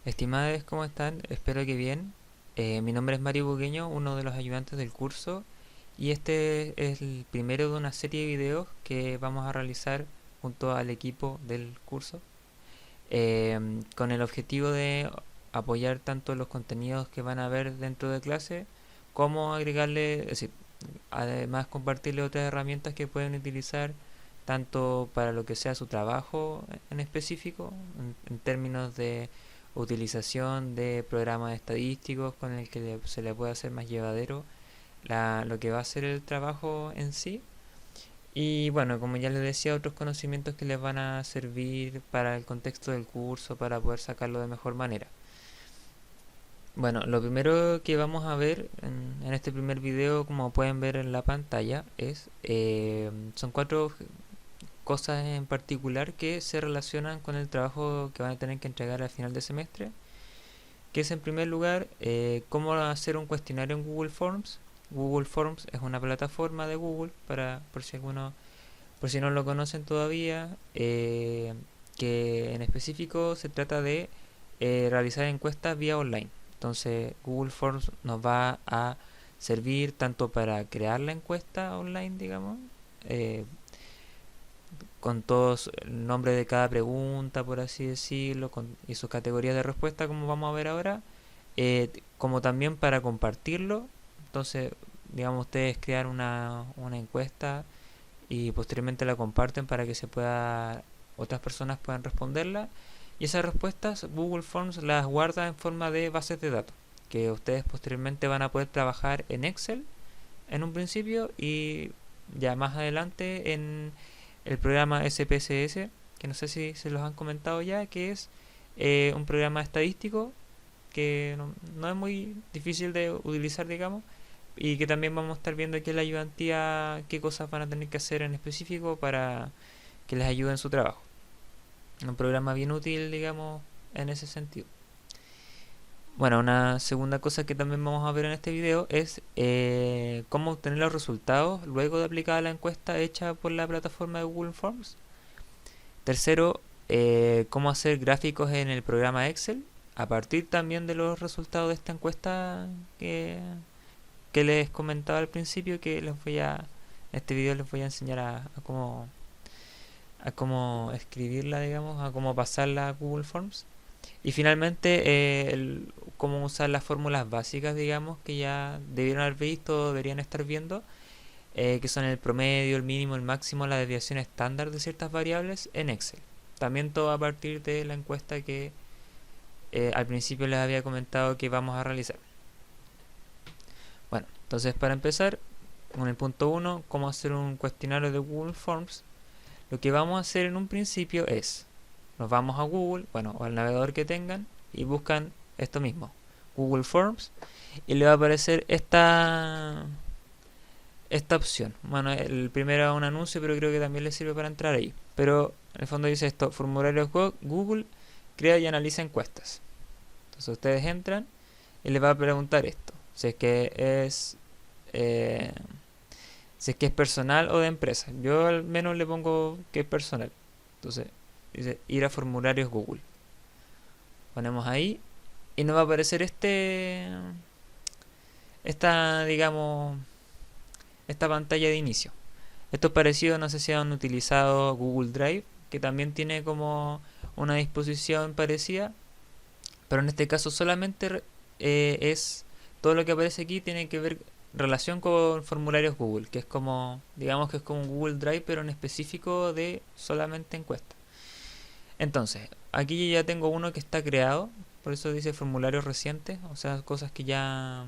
Estimados, ¿cómo están? Espero que bien. Mi nombre es Mario Bugueño, uno de los ayudantes del curso, y este es el primero de una serie de videos que vamos a realizar junto al equipo del curso, con el objetivo de apoyar tanto los contenidos que van a ver dentro de clase, como agregarle, es decir, además compartirle otras herramientas que pueden utilizar tanto para lo que sea su trabajo en específico, en términos de utilización de programas estadísticos con el que se le puede hacer más llevadero lo que va a ser el trabajo en sí. Y bueno, como ya les decía, otros conocimientos que les van a servir para el contexto del curso, para poder sacarlo de mejor manera. Bueno, lo primero que vamos a ver en este primer video, como pueden ver en la pantalla, son cuatro cosas en particular que se relacionan con el trabajo que van a tener que entregar al final de semestre, que es en primer lugar cómo hacer un cuestionario en Google Forms. Google Forms es una plataforma de Google para por si no lo conocen todavía, que en específico se trata de realizar encuestas vía online. Entonces Google Forms nos va a servir tanto para crear la encuesta online, digamos, eh, con todos el nombre de cada pregunta, por así decirlo, y sus categorías de respuesta, como vamos a ver ahora, como también para compartirlo. Entonces, digamos, ustedes crean una encuesta y posteriormente la comparten para que otras personas puedan responderla. Y esas respuestas Google Forms las guarda en forma de bases de datos, que ustedes posteriormente van a poder trabajar en Excel en un principio y ya más adelante en el programa SPSS, que no sé si se los han comentado ya, que es un programa estadístico que no es muy difícil de utilizar, digamos, y que también vamos a estar viendo aquí en la ayudantía qué cosas van a tener que hacer en específico para que les ayude en su trabajo. Un programa bien útil, digamos, en ese sentido. Bueno, una segunda cosa que también vamos a ver en este video es cómo obtener los resultados luego de aplicada la encuesta hecha por la plataforma de Google Forms. Tercero, cómo hacer gráficos en el programa Excel a partir también de los resultados de esta encuesta que les comentaba al principio, que en este video les voy a enseñar a cómo escribirla, digamos, a cómo pasarla a Google Forms. Y finalmente, cómo usar las fórmulas básicas, digamos, que ya debieron haber visto, deberían estar viendo, que son el promedio, el mínimo, el máximo, la desviación estándar de ciertas variables en Excel. También todo a partir de la encuesta que al principio les había comentado que vamos a realizar. Bueno, entonces para empezar, con el punto 1, cómo hacer un cuestionario de Google Forms, lo que vamos a hacer en un principio es, nos vamos a Google, bueno, o al navegador que tengan, y buscan esto mismo, Google Forms, y le va a aparecer esta opción. Bueno, el primero es un anuncio, pero creo que también le sirve para entrar ahí. Pero en el fondo dice esto, formularios Google, crea y analiza encuestas. Entonces ustedes entran y les va a preguntar esto, eh, si es que es personal o de empresa. Yo al menos le pongo que es personal. Entonces dice ir a formularios Google. Ponemos ahí y nos va a aparecer digamos, esta pantalla de inicio. Esto es parecido, no sé si han utilizado Google Drive, que también tiene como una disposición parecida, pero en este caso solamente es todo lo que aparece aquí tiene que ver relación con formularios Google, que es como, digamos que es como un Google Drive, pero en específico de solamente encuestas. Entonces, aquí ya tengo uno que está creado, por eso dice formularios recientes, o sea, cosas que ya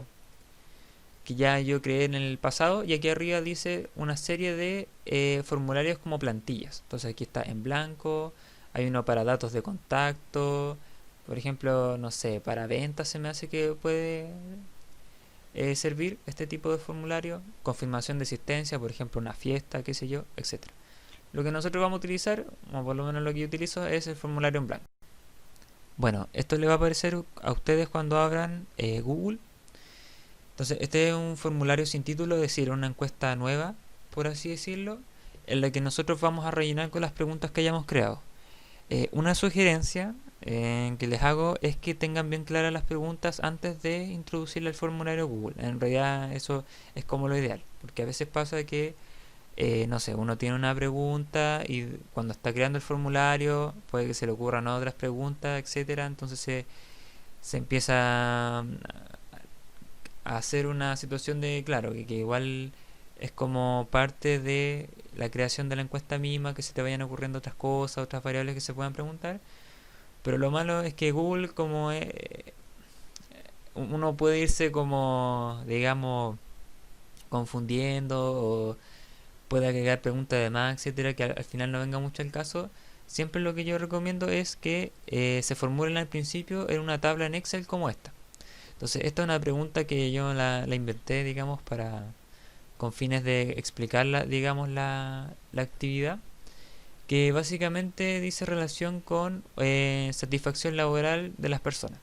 yo creé en el pasado, y aquí arriba dice una serie de formularios como plantillas. Entonces aquí está en blanco, hay uno para datos de contacto, por ejemplo, no sé, para ventas se me hace que puede servir este tipo de formulario, confirmación de existencia, por ejemplo, una fiesta, qué sé yo, etcétera. Lo que nosotros vamos a utilizar, o por lo menos lo que yo utilizo, es el formulario en blanco. Bueno, esto le va a aparecer a ustedes cuando abran Google. Entonces, este es un formulario sin título, es decir, una encuesta nueva, por así decirlo, en la que nosotros vamos a rellenar con las preguntas que hayamos creado. Una sugerencia que les hago es que tengan bien claras las preguntas antes de introducirle al formulario Google. En realidad eso es como lo ideal, porque a veces pasa que, no sé, uno tiene una pregunta y cuando está creando el formulario puede que se le ocurran otras preguntas, etcétera, entonces se empieza a hacer una situación de, claro, que igual es como parte de la creación de la encuesta misma, que se te vayan ocurriendo otras cosas, otras variables que se puedan preguntar. Pero lo malo es que Google, como uno puede irse como, digamos, confundiendo o puede agregar preguntas de más, etcétera, que al final no venga mucho al caso. Siempre lo que yo recomiendo es que se formulen al principio en una tabla en Excel como esta. Entonces, esta es una pregunta que yo la inventé, digamos, para con fines de explicar, digamos, la actividad, que básicamente dice relación con satisfacción laboral de las personas.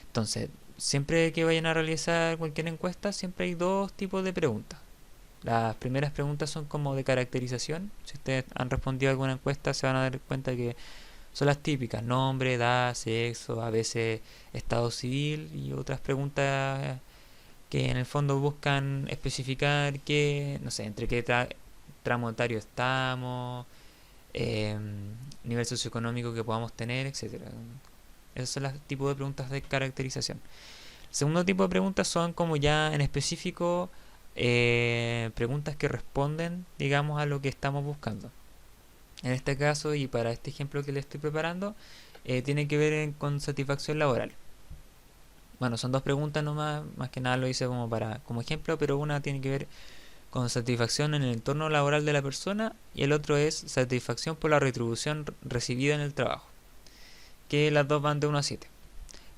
Entonces, siempre que vayan a realizar cualquier encuesta, siempre hay dos tipos de preguntas. Las primeras preguntas son como de caracterización. Si ustedes han respondido a alguna encuesta, se van a dar cuenta que son las típicas: nombre, edad, sexo, a veces estado civil, y otras preguntas que en el fondo buscan especificar que, no sé, entre qué tramo etario estamos, eh, nivel socioeconómico que podamos tener, etcétera. Esos son los tipos de preguntas de caracterización. El segundo tipo de preguntas son como ya en específico preguntas que responden, digamos, a lo que estamos buscando. En este caso, y para este ejemplo que le estoy preparando, tiene que ver con satisfacción laboral. Bueno, son dos preguntas nomás, más que nada lo hice como ejemplo, pero una tiene que ver con satisfacción en el entorno laboral de la persona y el otro es satisfacción por la retribución recibida en el trabajo, que las dos van de 1 a 7.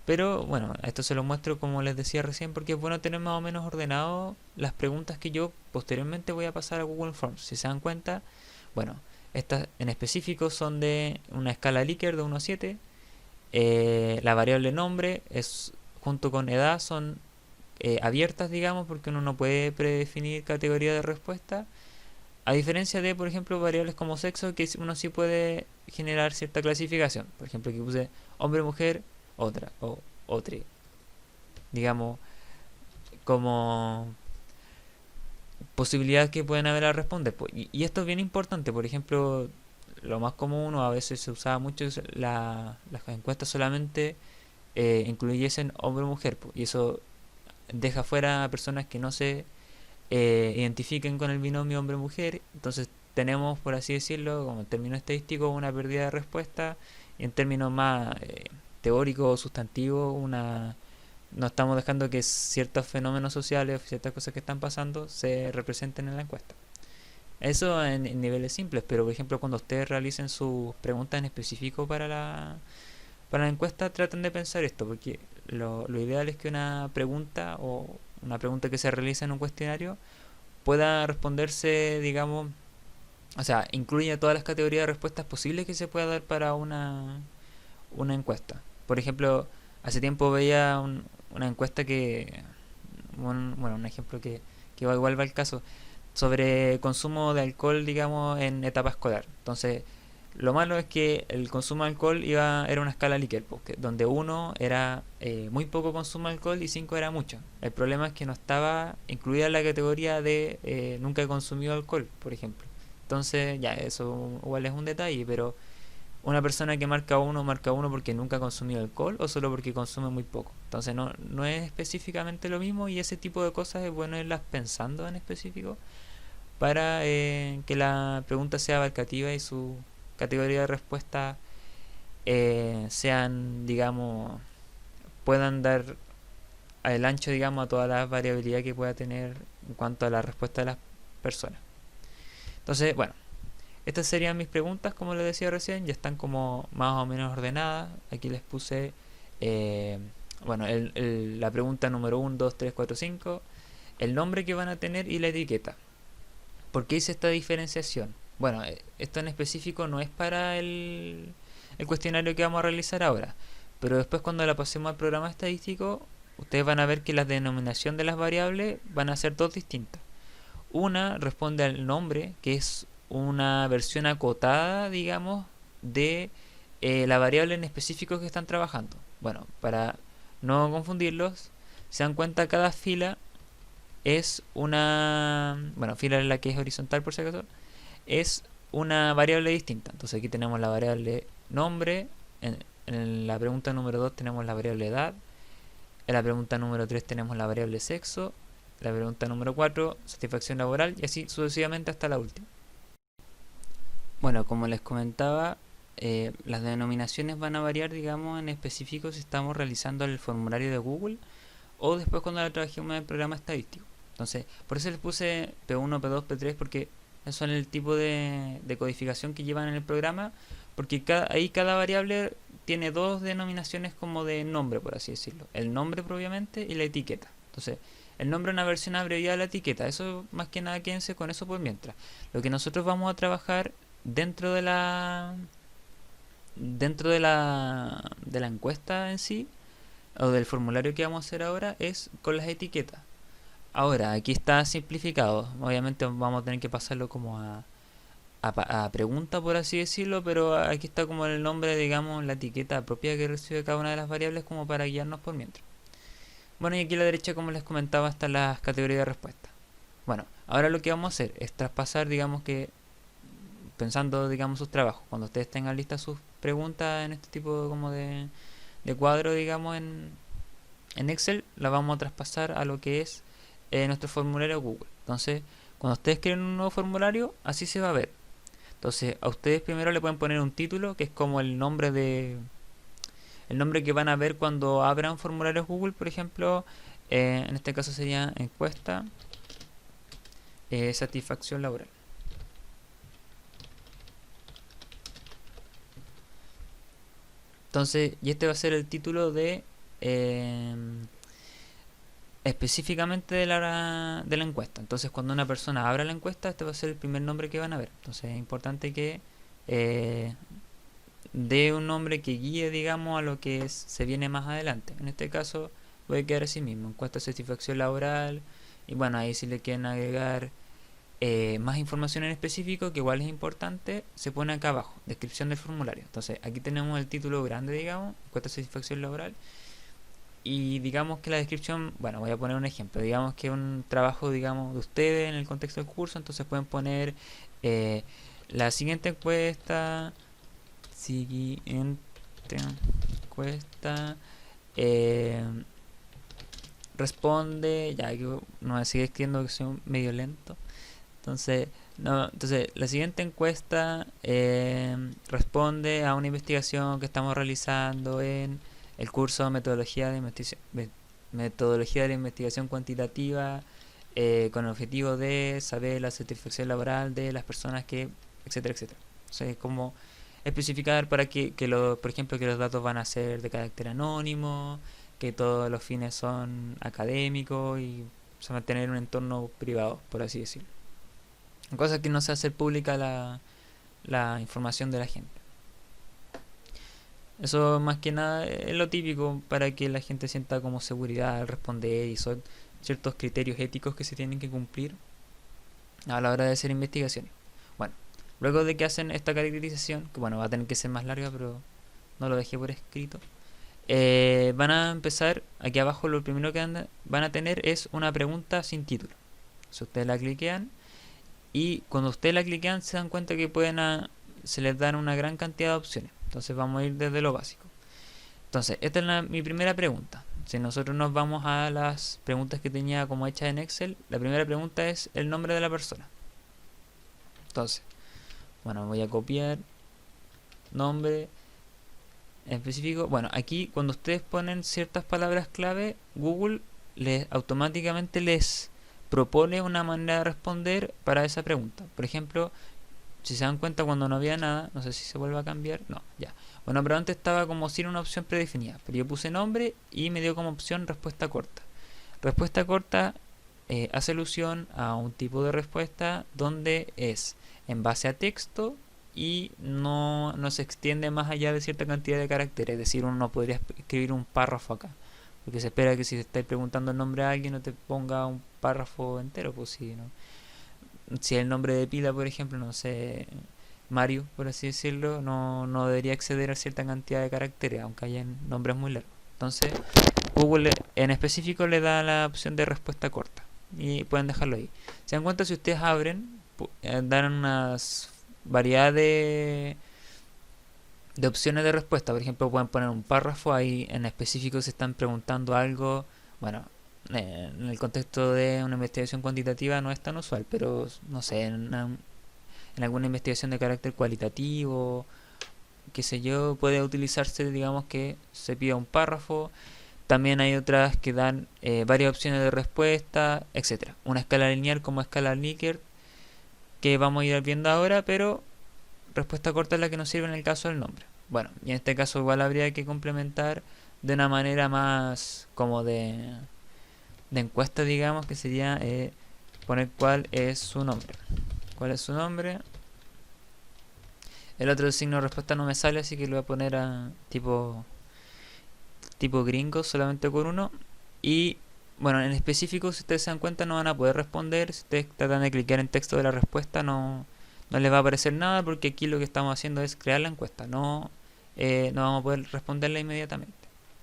Pero bueno, esto se lo muestro como les decía recién porque es bueno tener más o menos ordenado las preguntas que yo posteriormente voy a pasar a Google Forms. Si se dan cuenta, bueno, estas en específico son de una escala Likert de 1 a 7. La variable nombre es junto con edad son abiertas, digamos, porque uno no puede predefinir categoría de respuesta. A diferencia de, por ejemplo, variables como sexo, que uno sí puede generar cierta clasificación. Por ejemplo, que puse hombre, mujer, otra, o otro, digamos, como posibilidad que pueden haber a responder. Y esto es bien importante. Por ejemplo, lo más común o a veces se usaba mucho es las encuestas solamente incluyesen hombre o mujer. Y eso deja fuera a personas que no se identifiquen con el binomio hombre-mujer. Entonces tenemos, por así decirlo, como en términos estadísticos, una pérdida de respuesta, y en términos más teóricos o sustantivos, no estamos dejando que ciertos fenómenos sociales o ciertas cosas que están pasando se representen en la encuesta. Eso en niveles simples, pero por ejemplo cuando ustedes realicen sus preguntas en específico para la encuesta, traten de pensar esto, porque lo ideal es que una pregunta o una pregunta que se realice en un cuestionario pueda responderse, digamos, o sea, incluye todas las categorías de respuestas posibles que se pueda dar para una encuesta. Por ejemplo, hace tiempo veía una encuesta bueno, un ejemplo que igual va al caso, sobre consumo de alcohol, digamos, en etapa escolar. Entonces, lo malo es que el consumo de alcohol era una escala Likert, donde 1 era muy poco consumo de alcohol y 5 era mucho. El problema es que no estaba incluida en la categoría de nunca he consumido alcohol, por ejemplo. Entonces, ya, eso igual es un detalle, pero una persona que marca uno porque nunca ha consumido alcohol o solo porque consume muy poco. Entonces, no es específicamente lo mismo, y ese tipo de cosas es bueno irlas pensando en específico para que la pregunta sea abarcativa y su categoría de respuesta sean, digamos, puedan dar el ancho, digamos, a toda la variabilidad que pueda tener en cuanto a la respuesta de las personas. Entonces, bueno, estas serían mis preguntas, como les decía recién, ya están como más o menos ordenadas. Aquí les puse, eh, bueno, la pregunta número 1, 2, 3, 4, 5, el nombre que van a tener y la etiqueta. ¿Por qué hice esta diferenciación? Bueno, esto en específico no es para el cuestionario que vamos a realizar ahora, pero después cuando la pasemos al programa estadístico, ustedes van a ver que la denominación de las variables van a ser dos distintas. Una responde al nombre, que es una versión acotada, digamos, de la variable en específico que están trabajando. Bueno, para no confundirlos, se dan cuenta cada fila es una, bueno, fila en la que es horizontal por si acaso, es una variable distinta. Entonces aquí tenemos la variable nombre, en la pregunta número 2 tenemos la variable edad, en la pregunta número 3 tenemos la variable sexo, la pregunta número 4 satisfacción laboral y así sucesivamente hasta la última. Bueno, como les comentaba, las denominaciones van a variar, digamos, en específico si estamos realizando el formulario de Google o después cuando la trabajemos en el programa estadístico. Entonces, por eso les puse P1, P2, P3 porque son el tipo de codificación que llevan en el programa, porque ahí cada variable tiene dos denominaciones como de nombre, por así decirlo. El nombre propiamente y la etiqueta. Entonces, el nombre es una versión abreviada de la etiqueta. Eso más que nada quédense con eso por mientras. Lo que nosotros vamos a trabajar dentro de la encuesta en sí o del formulario que vamos a hacer ahora es con las etiquetas. Ahora, aquí está simplificado. Obviamente vamos a tener que pasarlo como a pregunta, por así decirlo, pero aquí está como el nombre, digamos, la etiqueta propia que recibe cada una de las variables como para guiarnos por mientras. Bueno, y aquí a la derecha, como les comentaba, están las categorías de respuesta. Bueno, ahora lo que vamos a hacer es traspasar, digamos que, pensando, digamos, sus trabajos. Cuando ustedes tengan listas sus preguntas en este tipo como de cuadro, digamos, en Excel, la vamos a traspasar a lo que es nuestro formulario Google. Entonces, cuando ustedes creen un nuevo formulario, así se va a ver. Entonces, a ustedes primero le pueden poner un título, que es como el nombre que van a ver cuando abran formularios Google, por ejemplo, en este caso sería encuesta satisfacción laboral. Entonces, y este va a ser el título de específicamente de la encuesta. Entonces, cuando una persona abra la encuesta, este va a ser el primer nombre que van a ver. Entonces, es importante que dé un nombre que guíe, digamos, a lo que se viene más adelante. En este caso, voy a quedar así mismo, encuesta de satisfacción laboral. Y bueno, ahí si le quieren agregar más información en específico, que igual es importante, se pone acá abajo, descripción del formulario. Entonces, aquí tenemos el título grande, digamos, encuesta de satisfacción laboral. Y digamos que la descripción, bueno, voy a poner un ejemplo. Digamos que un trabajo, digamos, de ustedes en el contexto del curso, entonces pueden poner eh, la siguiente encuesta, eh, responde, ya que no me sigue escribiendo que soy medio lento. Entonces, no, entonces la siguiente encuesta responde a una investigación que estamos realizando en el curso metodología de la investigación cuantitativa con el objetivo de saber la satisfacción laboral de las personas que, etcétera, etcétera. Entonces, como especificar para por ejemplo, que los datos van a ser de carácter anónimo, que todos los fines son académicos y se va a mantener un entorno privado, por así decirlo. Cosa que no se hace pública la información de la gente. Eso más que nada es lo típico para que la gente sienta como seguridad al responder y son ciertos criterios éticos que se tienen que cumplir a la hora de hacer investigaciones. Bueno, luego de que hacen esta caracterización, que bueno, va a tener que ser más larga, pero no lo dejé por escrito, van a empezar, aquí abajo lo primero que van a tener es una pregunta sin título. Si ustedes la cliquean y cuando ustedes la cliquean se dan cuenta que se les dan una gran cantidad de opciones. Entonces vamos a ir desde lo básico. Entonces, esta es mi primera pregunta. Si nosotros nos vamos a las preguntas que tenía como hechas en Excel, la primera pregunta es el nombre de la persona. Entonces, bueno, voy a copiar nombre en específico. Bueno, aquí cuando ustedes ponen ciertas palabras clave, Google automáticamente les propone una manera de responder para esa pregunta. Por ejemplo, si se dan cuenta cuando no había nada, no sé si se vuelve a cambiar, no, ya. Bueno, pero antes estaba como sin una opción predefinida, pero yo puse nombre y me dio como opción respuesta corta. Respuesta corta hace alusión a un tipo de respuesta donde es en base a texto y no se extiende más allá de cierta cantidad de caracteres, es decir, uno no podría escribir un párrafo acá, porque se espera que si te estáis preguntando el nombre a alguien no te ponga un párrafo entero, pues si no. Si el nombre de pila, por ejemplo, no sé, Mario, por así decirlo, no debería exceder a cierta cantidad de caracteres, aunque hayan nombres muy largos. Entonces, Google en específico le da la opción de respuesta corta y pueden dejarlo ahí. Se dan cuenta, si ustedes abren, dan unas variedad de opciones de respuesta. Por ejemplo, pueden poner un párrafo ahí en específico si están preguntando algo. Bueno, en el contexto de una investigación cuantitativa no es tan usual, pero no sé, en alguna investigación de carácter cualitativo, qué sé yo, puede utilizarse, digamos, que se pida un párrafo. También hay otras que dan varias opciones de respuesta, etcétera. Una escala lineal como escala Likert, que vamos a ir viendo ahora, pero respuesta corta es la que nos sirve en el caso del nombre. Bueno, y en este caso igual habría que complementar de una manera más como de encuesta, digamos, que sería poner cuál es su nombre. ¿Cuál es su nombre? El otro signo de respuesta no me sale, así que lo voy a poner a tipo gringo, solamente con uno. Y bueno, en específico, si ustedes se dan cuenta, no van a poder responder. Si ustedes tratan de clicar en texto de la respuesta, no les va a aparecer nada, porque aquí lo que estamos haciendo es crear la encuesta. No vamos a poder responderla inmediatamente.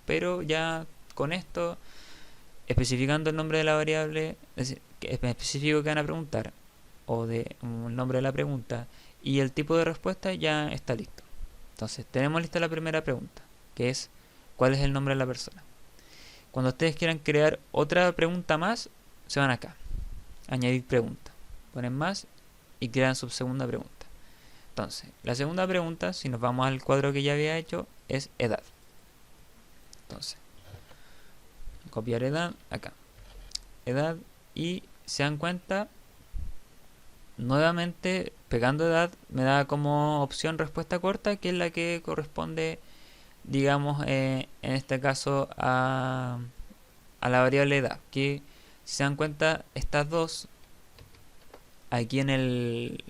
Pero ya con esto, especificando el nombre de la variable, es decir, que es específico que van a preguntar, o de el nombre de la pregunta, y el tipo de respuesta, ya está listo. Entonces, tenemos lista la primera pregunta, que es ¿cuál es el nombre de la persona? Cuando ustedes quieran crear otra pregunta más, se van acá, añadir pregunta, ponen más y crean su segunda pregunta. Entonces, la segunda pregunta, si nos vamos al cuadro que ya había hecho, es edad. Entonces, copiar edad, acá, edad, y se dan cuenta, nuevamente pegando edad me da como opción respuesta corta, que es la que corresponde, digamos, en este caso a la variable edad, que si se dan cuenta, estas dos aquí en el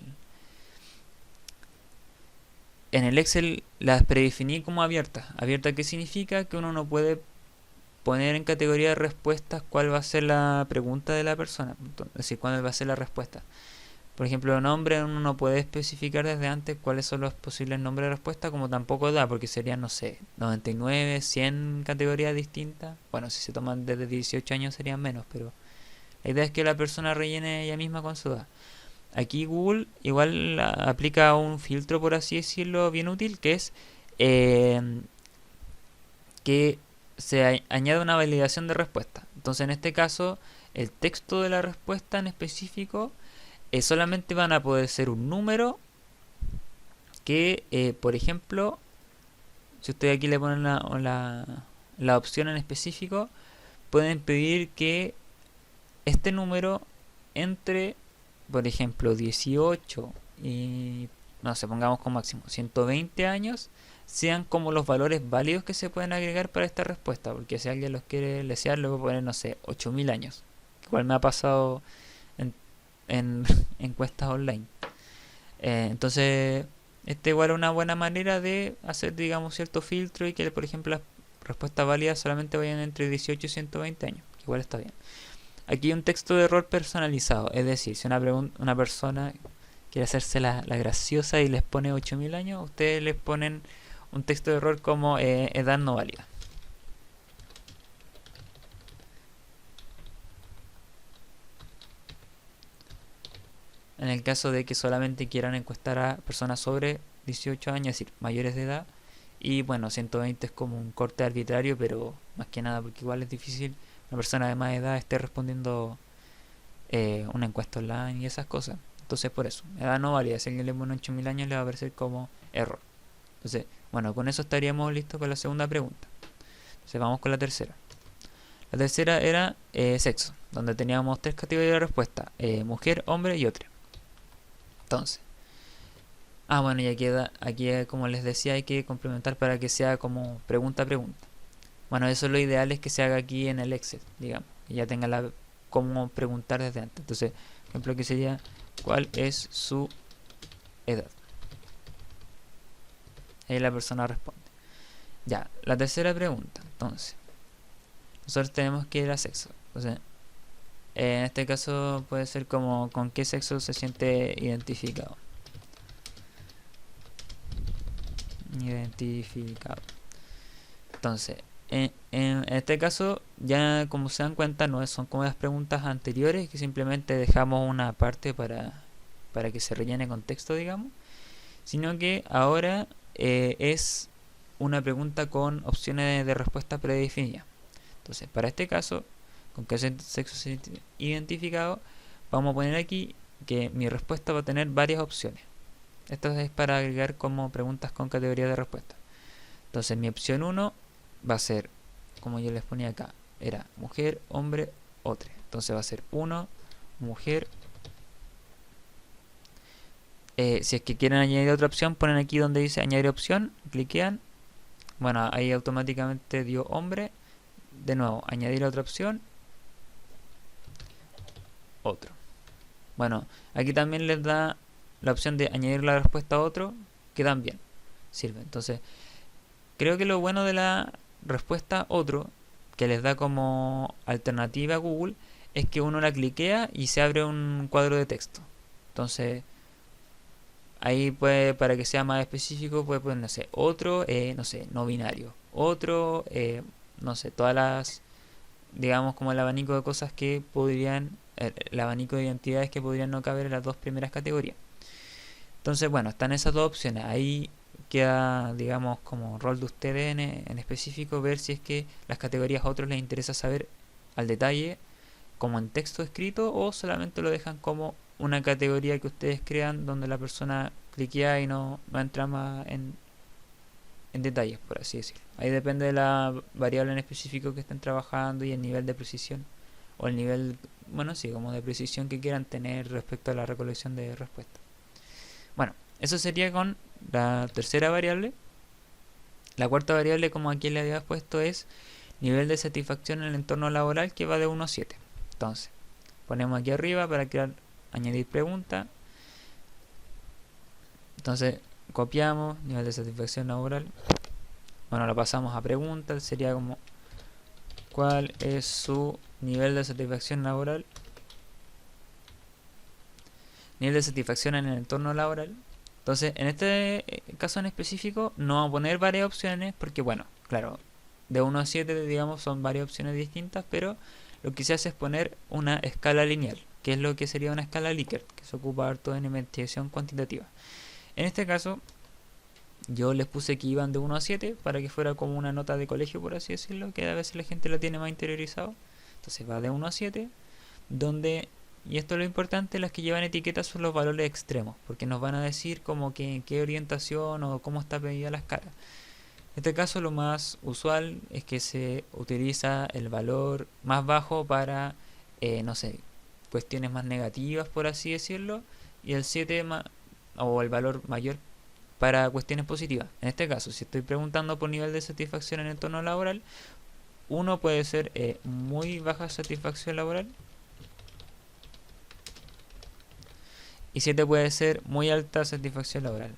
Excel las predefiní como abiertas. Abierta, ¿qué significa? Que uno no puede poner en categoría de respuestas cuál va a ser la pregunta de la persona, es decir, cuál va a ser la respuesta. Por ejemplo, nombre, uno no puede especificar desde antes cuáles son los posibles nombres de respuesta, como tampoco da, porque serían, no sé, 99, 100 categorías distintas. Bueno, si se toman desde 18 años serían menos, pero la idea es que la persona rellene ella misma con su edad. Aquí Google igual aplica un filtro, por así decirlo, bien útil, que es eh, que se añade una validación de respuesta. Entonces, en este caso, el texto de la respuesta en específico solamente van a poder ser un número que, por ejemplo, si ustedes aquí le ponen la opción en específico, pueden pedir que este número entre, por ejemplo, 18 y, no sé, pongamos como máximo 120 años, sean como los valores válidos que se pueden agregar para esta respuesta. Porque si alguien los quiere lesear, le voy a poner, no sé, 8000 años. Igual me ha pasado en encuestas online. Entonces, esta igual es una buena manera de hacer, digamos, cierto filtro, y que, por ejemplo, las respuestas válidas solamente vayan entre 18 y 120 años, que igual está bien. Aquí hay un texto de error personalizado, es decir, si una persona quiere hacerse la graciosa y les pone 8000 años, ustedes les ponen un texto de error como edad no válida. En el caso de que solamente quieran encuestar a personas sobre 18 años, es decir, mayores de edad. Y bueno, 120 es como un corte arbitrario, pero más que nada porque igual es difícil una persona de más edad esté respondiendo una encuesta online y esas cosas. Entonces, por eso, edad no válida. Si alguien le pone 8000 años, le va a aparecer como error. Entonces, bueno, con eso estaríamos listos con la segunda pregunta. Entonces, vamos con la tercera. La tercera era sexo, donde teníamos tres categorías de respuesta: mujer, hombre y otro. Entonces, bueno, y aquí como les decía, hay que complementar para que sea como pregunta a pregunta. Bueno, eso lo ideal es que se haga aquí en el Excel, digamos, y ya tenga cómo preguntar desde antes. Entonces, por ejemplo, que sería ¿cuál es su edad? Ahí la persona responde. Ya, la tercera pregunta, entonces, nosotros tenemos que ir a sexo. Entonces, en este caso puede ser como con qué sexo se siente identificado. identificado. Entonces, en este caso, ya como se dan cuenta, no son como las preguntas anteriores, que simplemente dejamos una parte para que se rellene con texto, digamos, sino que ahora es una pregunta con opciones de respuesta predefinidas. Entonces, para este caso, con que sexo identificado, vamos a poner aquí que mi respuesta va a tener varias opciones. Esto es para agregar como preguntas con categoría de respuesta. Entonces, mi opción 1 va a ser, como yo les ponía acá, era mujer, hombre, otro. Entonces va a ser 1, mujer. Si es que quieren añadir otra opción, ponen aquí donde dice añadir opción, cliquean. Bueno, ahí automáticamente dio hombre. De nuevo, añadir otra opción, otro. Bueno, aquí también les da la opción de añadir la respuesta a otro, que también sirve. Entonces, creo que lo bueno de la respuesta otro, que les da como alternativa a Google, es que uno la cliquea y se abre un cuadro de texto. Entonces, ahí puede, para que sea más específico, puede poner, no sé, otro, no sé, no binario. Otro, no sé, todas las, digamos, como el abanico de cosas que podrían, el abanico de identidades que podrían no caber en las dos primeras categorías. Entonces, bueno, están esas dos opciones. Ahí queda, digamos, como rol de ustedes en específico ver si es que las categorías a otros les interesa saber al detalle, como en texto escrito, o solamente lo dejan como una categoría que ustedes crean donde la persona cliquea y no entra más en detalles, por así decirlo. Ahí depende de la variable en específico que estén trabajando y el nivel de precisión, o el nivel, bueno, sí, como de precisión que quieran tener respecto a la recolección de respuestas. Bueno, eso sería con la tercera variable. La cuarta variable, como aquí le había puesto, es nivel de satisfacción en el entorno laboral, que va de 1 a 7. Entonces, ponemos aquí arriba para crear, añadir pregunta. Entonces, copiamos nivel de satisfacción laboral. Bueno, lo pasamos a pregunta. Sería como, ¿cuál es su nivel de satisfacción laboral? Nivel de satisfacción en el entorno laboral. Entonces, en este caso en específico, no vamos a poner varias opciones porque, bueno, claro, de 1 a 7, digamos, son varias opciones distintas, pero lo que se hace es poner una escala lineal, que es lo que sería una escala Likert, que se ocupa harto en investigación cuantitativa. En este caso, yo les puse que iban de 1 a 7 para que fuera como una nota de colegio, por así decirlo, que a veces la gente lo tiene más interiorizado. Entonces va de 1 a 7, donde, y esto es lo importante, las que llevan etiquetas son los valores extremos, porque nos van a decir como que en qué orientación o cómo está pedida la escala. En este caso lo más usual es que se utiliza el valor más bajo para, no sé, cuestiones más negativas, por así decirlo, y el 7 o el valor mayor para cuestiones positivas. En este caso, si estoy preguntando por nivel de satisfacción en el entorno laboral, uno puede ser muy baja satisfacción laboral y 7 puede ser muy alta satisfacción laboral.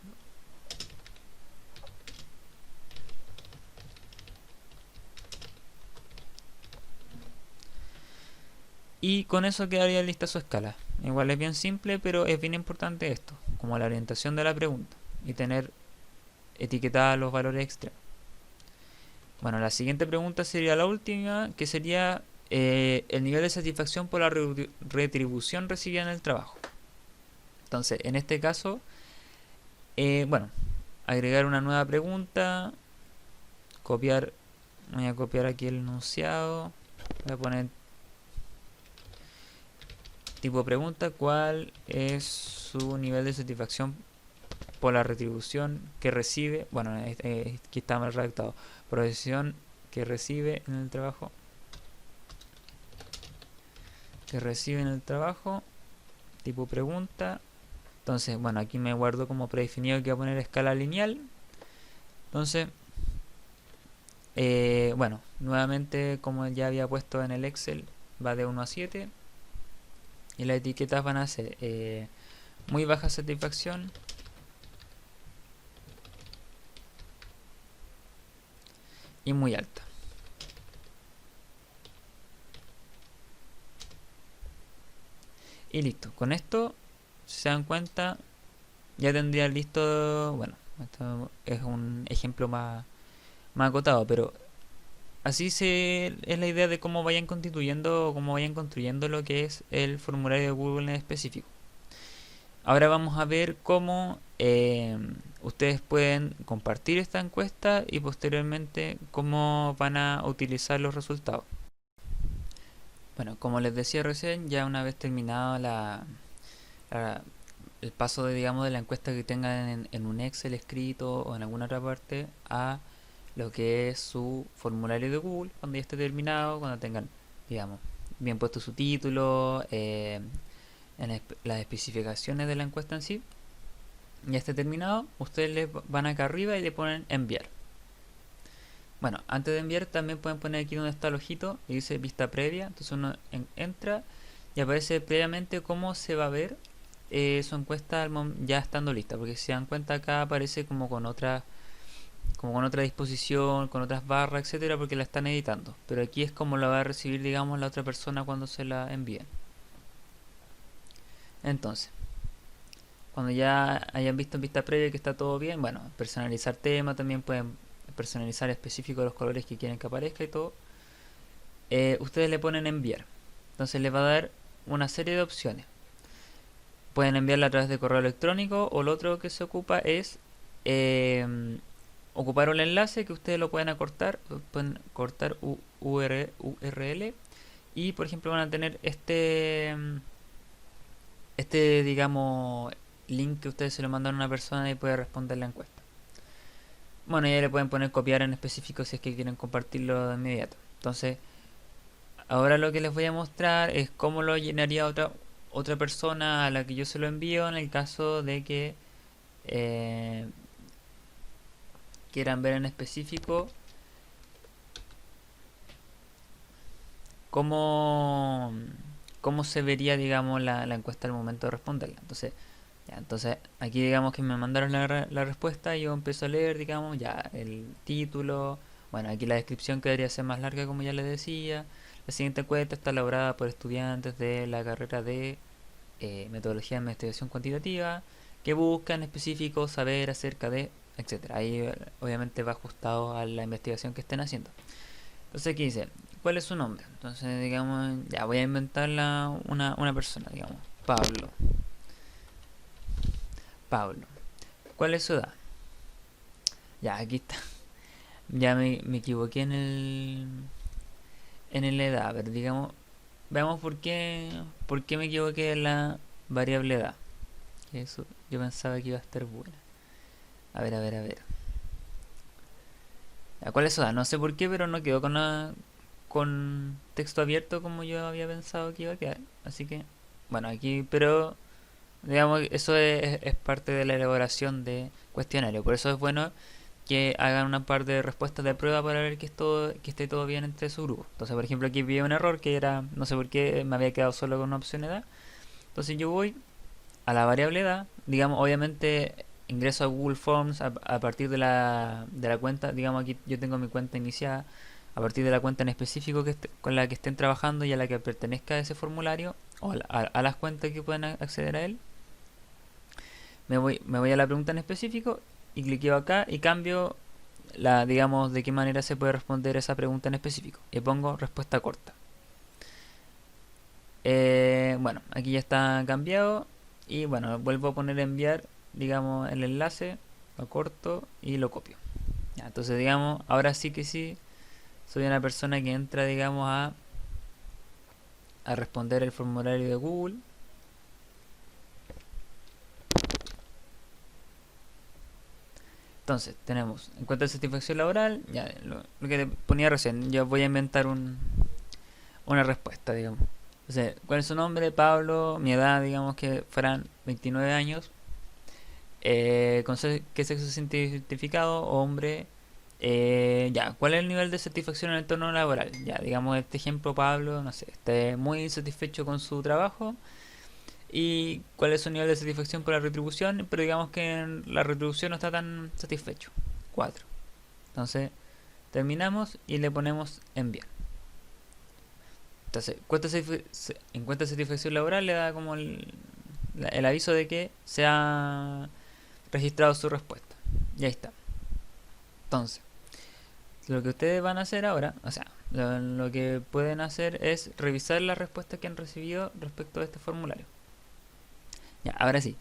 Y con eso quedaría lista su escala. Igual es bien simple, pero es bien importante esto, como la orientación de la pregunta y tener etiquetados los valores extremos. Bueno, la siguiente pregunta sería la última, que sería el nivel de satisfacción por la retribución recibida en el trabajo. Entonces, en este caso, bueno, agregar una nueva pregunta, copiar, voy a copiar aquí el enunciado, voy a poner tipo pregunta, ¿cuál es su nivel de satisfacción por la retribución que recibe? Bueno, aquí está mal redactado. Profesión que recibe en el trabajo. Que recibe en el trabajo. Tipo pregunta. Entonces, bueno, aquí me guardo como predefinido que voy a poner escala lineal. Entonces, bueno, nuevamente como ya había puesto en el Excel, va de 1 a 7. Y las etiquetas van a ser muy baja satisfacción, y muy alta. Y listo. Con esto, si se dan cuenta, ya tendría listo, bueno, Esto es un ejemplo más acotado, pero así es la idea de cómo vayan constituyendo o cómo vayan construyendo lo que es el formulario de Google en específico. Ahora vamos a ver cómo ustedes pueden compartir esta encuesta y posteriormente cómo van a utilizar los resultados. Bueno, como les decía recién, ya una vez terminado el paso de, digamos, de la encuesta que tengan en un Excel escrito o en alguna otra parte a lo que es su formulario de Google, cuando ya esté terminado, cuando tengan, digamos, bien puesto su título, en las especificaciones de la encuesta en sí, ya esté terminado, ustedes le van acá arriba y le ponen enviar. Bueno, antes de enviar también pueden poner aquí donde está el ojito y dice vista previa. Entonces uno entra y aparece previamente cómo se va a ver su encuesta ya estando lista. Porque si se dan cuenta acá aparece como con otra disposición, con otras barras, etcétera, porque la están editando. Pero aquí es como la va a recibir, digamos, la otra persona cuando se la envíen. Entonces, cuando ya hayan visto en vista previa que está todo bien, bueno, personalizar tema, también pueden personalizar específico los colores que quieren que aparezca y todo. Ustedes le ponen enviar. Entonces les va a dar una serie de opciones. Pueden enviarla a través de correo electrónico, o lo otro que se ocupa es ocupar un enlace que ustedes lo pueden acortar, pueden cortar URL, y por ejemplo van a tener digamos, link que ustedes se lo mandan a una persona y puede responder la encuesta. Bueno, ya le pueden poner copiar en específico si es que quieren compartirlo de inmediato. Entonces, ahora lo que les voy a mostrar es cómo lo llenaría otra persona a la que yo se lo envío en el caso de que quieran ver en específico cómo, cómo se vería, digamos, la encuesta al momento de responderla. Entonces aquí digamos que me mandaron la respuesta y yo empiezo a leer, digamos, ya el título. Bueno, aquí la descripción que debería ser más larga, como ya les decía. La siguiente encuesta está elaborada por estudiantes de la carrera de metodología de investigación cuantitativa que buscan en específico saber acerca de, etcétera. Ahí obviamente va ajustado a la investigación que estén haciendo. Entonces aquí dice, ¿cuál es su nombre? Entonces digamos, ya voy a inventar una persona, digamos, Pablo. Pablo. ¿Cuál es su edad? Ya, aquí está. Ya me equivoqué en la edad. A ver, digamos, veamos por qué me equivoqué en la variable edad. Eso yo pensaba que iba a estar buena. A ver. Ya, ¿cuál es su edad? No sé por qué, pero no quedó con texto abierto como yo había pensado que iba a quedar. Así que, bueno, aquí, pero digamos, eso es parte de la elaboración de cuestionario. Por eso es bueno que hagan una par de respuestas de prueba para ver que esté todo bien entre su grupo. Entonces, por ejemplo, aquí vi un error que era, no sé por qué me había quedado solo con una opción edad. Entonces yo voy a la variable edad, digamos, obviamente ingreso a Google Forms a partir de la cuenta, digamos aquí yo tengo mi cuenta iniciada, a partir de la cuenta en específico con la que estén trabajando y a la que pertenezca a ese formulario, o a las cuentas que puedan acceder a él. Me voy a la pregunta en específico y cliqueo acá y cambio digamos, de qué manera se puede responder esa pregunta en específico. Y pongo respuesta corta. Bueno, aquí ya está cambiado. Y bueno, vuelvo a poner enviar, digamos, el enlace, lo corto y lo copio. Ya, entonces, digamos, ahora sí que sí, soy una persona que entra, digamos, a responder el formulario de Google. Entonces, tenemos encuesta de satisfacción laboral, ya lo que te ponía recién, yo voy a inventar una respuesta, digamos. Entonces, ¿cuál es su nombre? Pablo, mi edad, digamos que fueran 29 años. ¿Qué sexo se siente identificado? Hombre. Ya, ¿cuál es el nivel de satisfacción en el entorno laboral? Ya, digamos este ejemplo, Pablo, no sé, esté muy satisfecho con su trabajo. ¿Y cuál es su nivel de satisfacción con la retribución? Pero digamos que la retribución no está tan satisfecho. 4. Entonces, terminamos y le ponemos enviar. Entonces, en cuenta de satisfacción laboral le da como el aviso de que se ha registrado su respuesta. Y ahí está. Entonces, lo que ustedes van a hacer ahora, o sea, lo que pueden hacer es revisar las respuestas que han recibido respecto a este formulario. Ya, ahora sí.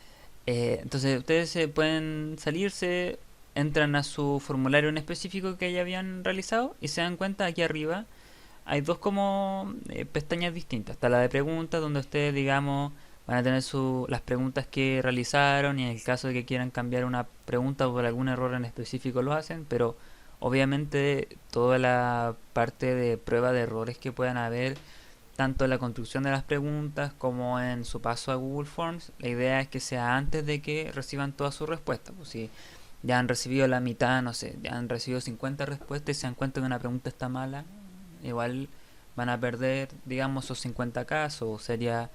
Entonces ustedes pueden salirse, entran a su formulario en específico que ya habían realizado y se dan cuenta aquí arriba hay dos como pestañas distintas. Está la de preguntas donde ustedes, digamos, van a tener las preguntas que realizaron y en el caso de que quieran cambiar una pregunta por algún error en específico lo hacen, pero obviamente toda la parte de prueba de errores que puedan haber, tanto en la construcción de las preguntas como en su paso a Google Forms, la idea es que sea antes de que reciban todas sus respuestas. Pues si ya han recibido la mitad, no sé, ya han recibido 50 respuestas y se dan cuenta que una pregunta está mala, igual van a perder, digamos, esos 50 casos, o sería,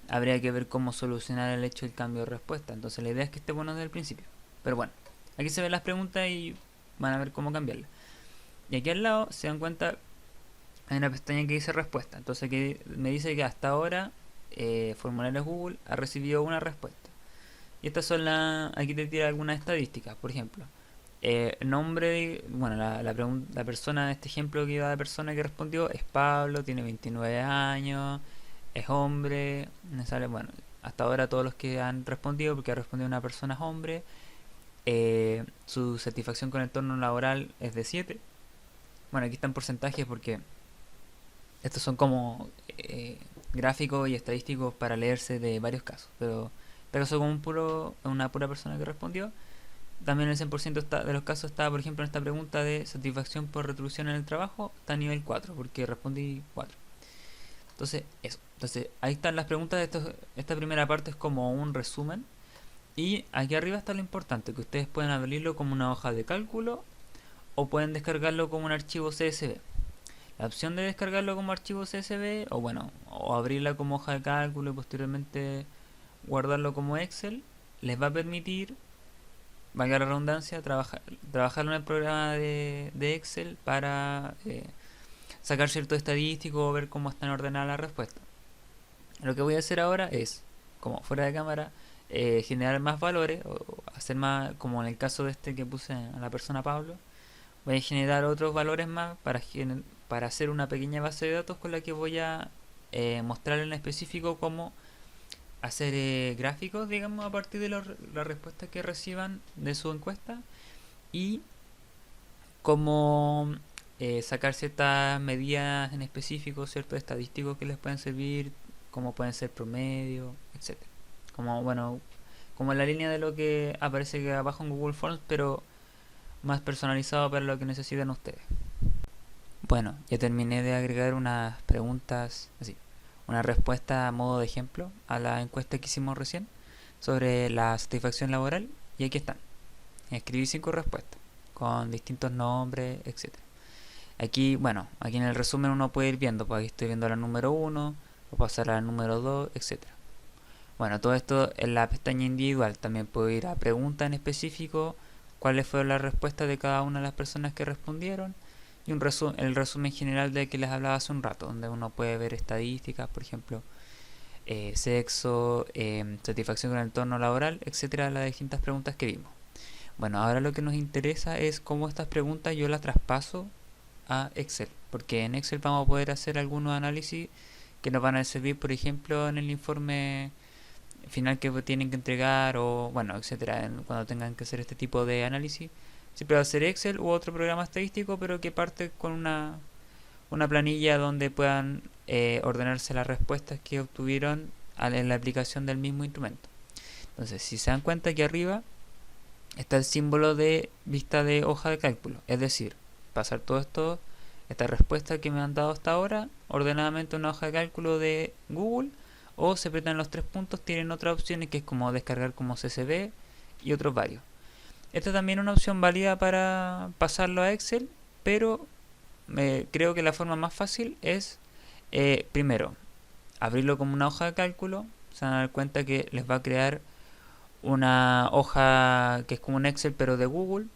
habría que ver cómo solucionar el hecho del cambio de respuesta. Entonces la idea es que esté bueno desde el principio. Pero bueno, aquí se ven las preguntas y van a ver cómo cambiarlas. Y aquí al lado se dan cuenta, hay una pestaña que dice respuesta. Entonces aquí me dice que hasta ahora Formularios Google ha recibido una respuesta. Y estas son aquí te tira algunas estadísticas. Por ejemplo, nombre, bueno, la persona, este ejemplo que iba de persona que respondió es Pablo, tiene 29 años, es hombre, me sale, bueno, hasta ahora todos los que han respondido, porque ha respondido una persona es hombre, su satisfacción con el entorno laboral es de 7. Bueno, aquí están porcentajes porque estos son como gráficos y estadísticos para leerse de varios casos, pero este caso como una pura persona que respondió. También el 100% de los casos está, por ejemplo, en esta pregunta de satisfacción por retribución en el trabajo, está a nivel 4, porque respondí 4. Entonces, eso. Entonces, ahí están las preguntas. Esta primera parte es como un resumen. Y aquí arriba está lo importante, que ustedes pueden abrirlo como una hoja de cálculo o pueden descargarlo como un archivo CSV. La opción de descargarlo como archivo CSV, o bueno, o abrirla como hoja de cálculo y posteriormente guardarlo como Excel, les va a permitir, valga la redundancia, trabajar en el programa de Excel para sacar cierto estadístico o ver cómo están ordenadas las respuestas. Lo que voy a hacer ahora es, como fuera de cámara, generar más valores, o hacer más, como en el caso de este que puse a la persona Pablo, voy a generar otros valores más para hacer una pequeña base de datos con la que voy a mostrar en específico cómo hacer gráficos, digamos, a partir de las respuestas que reciban de su encuesta y cómo sacar ciertas medidas en específico, ciertos estadísticos que les pueden servir, como pueden ser promedio, etcétera. Como, bueno, como en la línea de lo que aparece abajo en Google Forms, pero más personalizado para lo que necesitan ustedes. Bueno, ya terminé de agregar unas preguntas, así, una respuesta a modo de ejemplo a la encuesta que hicimos recién sobre la satisfacción laboral y aquí están. Escribí 5 respuestas con distintos nombres, etcétera. Aquí, bueno, aquí en el resumen uno puede ir viendo, pues aquí estoy viendo la número 1, o pasar a la número 2, etcétera. Bueno, todo esto en la pestaña individual. También puedo ir a preguntas en específico, cuáles fueron las respuestas de cada una de las personas que respondieron y el resumen general de que les hablaba hace un rato, donde uno puede ver estadísticas, por ejemplo, sexo, satisfacción con el entorno laboral, etcétera, las distintas preguntas que vimos. Bueno, ahora lo que nos interesa es cómo estas preguntas yo las traspaso a Excel, porque en Excel vamos a poder hacer algunos análisis que nos van a servir, por ejemplo, en el informe final que tienen que entregar o, bueno, etcétera, cuando tengan que hacer este tipo de análisis. Siempre va a ser Excel u otro programa estadístico, pero que parte con una planilla donde puedan ordenarse las respuestas que obtuvieron en la aplicación del mismo instrumento. Entonces, si se dan cuenta, aquí arriba está el símbolo de vista de hoja de cálculo, es decir, pasar todo esto, esta respuesta que me han dado hasta ahora, ordenadamente en una hoja de cálculo de Google, o se apretan los 3 puntos, tienen otras opciones que es como descargar como CSV y otros varios. Esta también es una opción válida para pasarlo a Excel, pero creo que la forma más fácil es primero abrirlo como una hoja de cálculo. Se van a dar cuenta que les va a crear una hoja que es como un Excel pero de Google,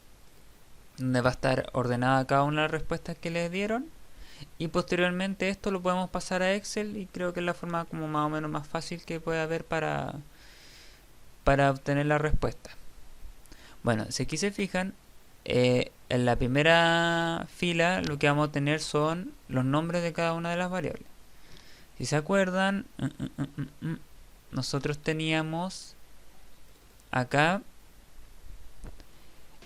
donde va a estar ordenada cada una de las respuestas que les dieron y posteriormente esto lo podemos pasar a Excel y creo que es la forma como más o menos más fácil que puede haber para obtener la respuesta. Bueno, si aquí se fijan, en la primera fila lo que vamos a tener son los nombres de cada una de las variables. Si se acuerdan, nosotros teníamos acá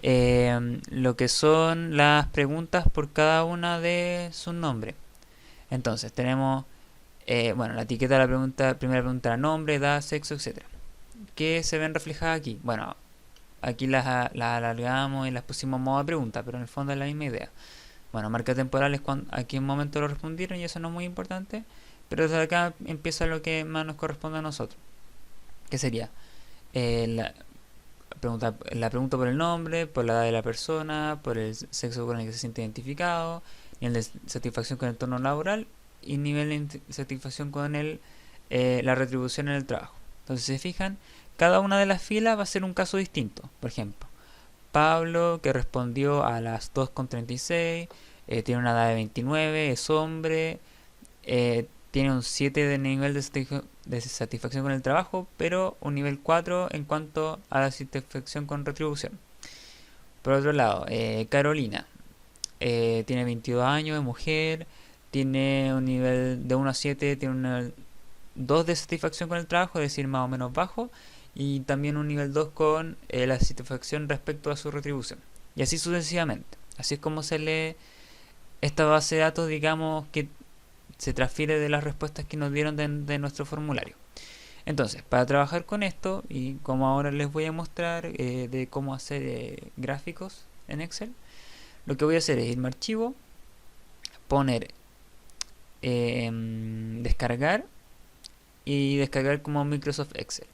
lo que son las preguntas por cada una de sus nombres. Entonces tenemos bueno, la etiqueta de la pregunta, primera pregunta era nombre, edad, sexo, etcétera, que se ven reflejadas aquí. Bueno, aquí las alargamos y las pusimos en modo pregunta, pero en el fondo es la misma idea. Bueno, marca temporal es a qué momento lo respondieron y eso no es muy importante, pero desde acá empieza lo que más nos corresponde a nosotros, que sería la pregunta por el nombre, por la edad de la persona, por el sexo con el que se siente identificado, nivel de satisfacción con el entorno laboral y nivel de satisfacción con la retribución en el trabajo. Entonces, si se fijan, cada una de las filas va a ser un caso distinto. Por ejemplo, Pablo, que respondió a las 2,36, tiene una edad de 29, es hombre, tiene un 7 de nivel de satisfacción con el trabajo, pero un nivel 4 en cuanto a la satisfacción con retribución. Por otro lado, Carolina, tiene 22 años, es mujer, tiene un nivel de 1 a 7, tiene un 2 de satisfacción con el trabajo, es decir, más o menos bajo, y también un nivel 2 con la satisfacción respecto a su retribución. Y así sucesivamente. Así es como se lee esta base de datos, digamos, que se transfiere de las respuestas que nos dieron de nuestro formulario. Entonces, para trabajar con esto, y como ahora les voy a mostrar de cómo hacer gráficos en Excel, lo que voy a hacer es irme a archivo, poner descargar y descargar como Microsoft Excel.